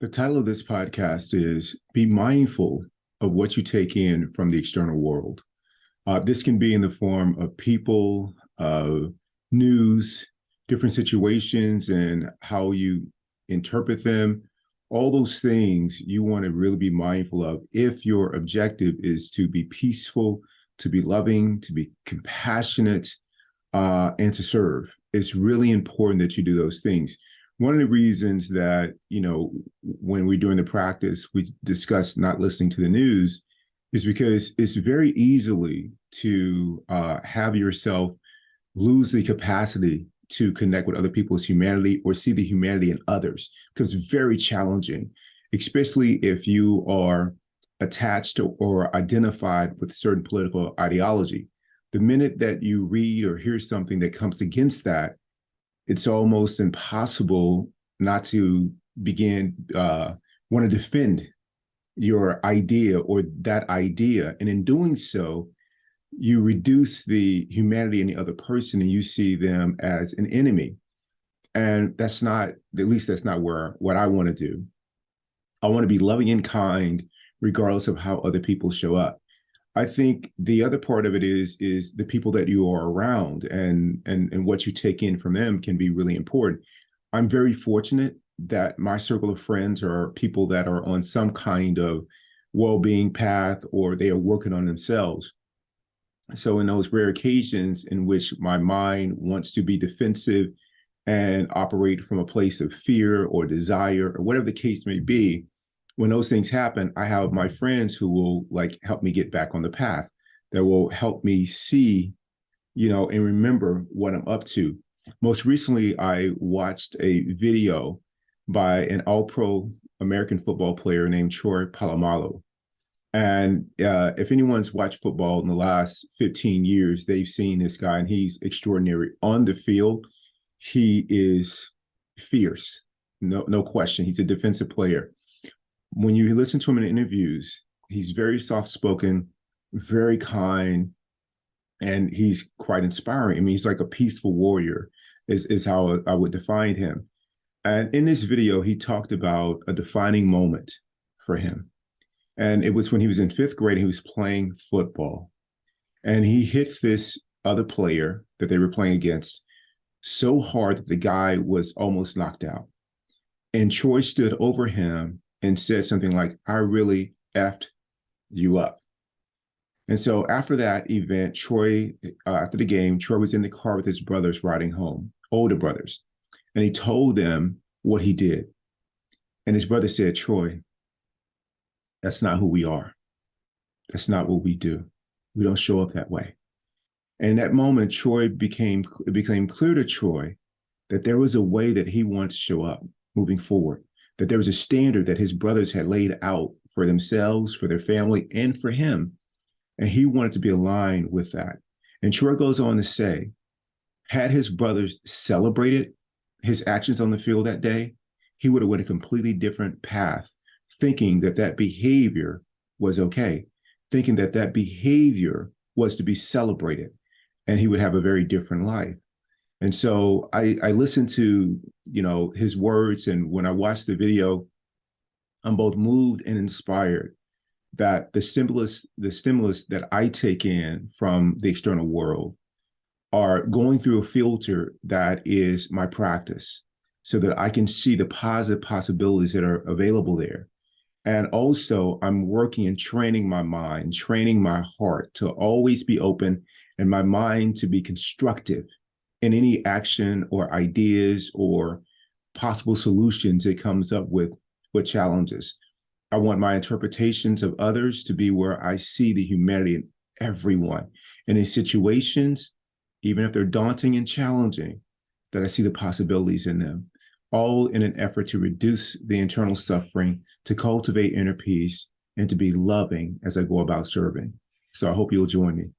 The title of this podcast is Be Mindful of What You Take In from the External World. This can be in the form of people, news, different situations, and how you interpret them. All those things you want to really be mindful of if your objective is to be peaceful, to be loving, to be compassionate, and to serve. It's really important that you do those things. One of the reasons that, when we're doing the practice, we discuss not listening to the news is because it's very easily to have yourself lose the capacity to connect with other people's humanity or see the humanity in others, because it's very challenging, especially if you are attached to or identified with a certain political ideology. The minute that you read or hear something that comes against that, it's almost impossible not to begin want to defend your idea or that idea. And in doing so, you reduce the humanity in the other person and you see them as an enemy. And that's not, at least that's not what I want to do. I want to be loving and kind regardless of how other people show up. I think the other part of it is the people that you are around and what you take in from them can be really important. I'm very fortunate that my circle of friends are people that are on some kind of well-being path or they are working on themselves. So in those rare occasions in which my mind wants to be defensive and operate from a place of fear or desire or whatever the case may be, when those things happen, I have my friends who will help me get back on the path, that will help me see, and remember what I'm up to. Most recently, I watched a video by an all-pro American football player named Troy Palomalu. And if anyone's watched football in the last 15 years, they've seen this guy, and he's extraordinary. On the field, he is fierce, no question. He's a defensive player. When you listen to him in interviews, he's very soft-spoken, very kind, and he's quite inspiring. I mean, he's like a peaceful warrior is how I would define him. And in this video, he talked about a defining moment for him. And it was when he was in fifth grade, and he was playing football. And he hit this other player that they were playing against so hard that the guy was almost knocked out. And Troy stood over him and said something like, "I really effed you up." And so after that event, after the game, Troy was in the car with his brothers riding home, older brothers. And he told them what he did. And his brother said, "Troy, that's not who we are. That's not what we do. We don't show up that way." And in that moment, it became clear to Troy that there was a way that he wanted to show up moving forward, that there was a standard that his brothers had laid out for themselves, for their family, and for him. And he wanted to be aligned with that. And Troy goes on to say, had his brothers celebrated his actions on the field that day, he would have went a completely different path, thinking that that behavior was okay, thinking that that behavior was to be celebrated, and he would have a very different life. And so I listened to, his words. And when I watched the video, I'm both moved and inspired that the stimulus that I take in from the external world are going through a filter that is my practice, so that I can see the positive possibilities that are available there. And also I'm working and training my mind, training my heart to always be open, and my mind to be constructive in any action or ideas or possible solutions it comes up with challenges. I want my interpretations of others to be where I see the humanity in everyone. And in situations, even if they're daunting and challenging, that I see the possibilities in them, all in an effort to reduce the internal suffering, to cultivate inner peace, and to be loving as I go about serving. So I hope you'll join me.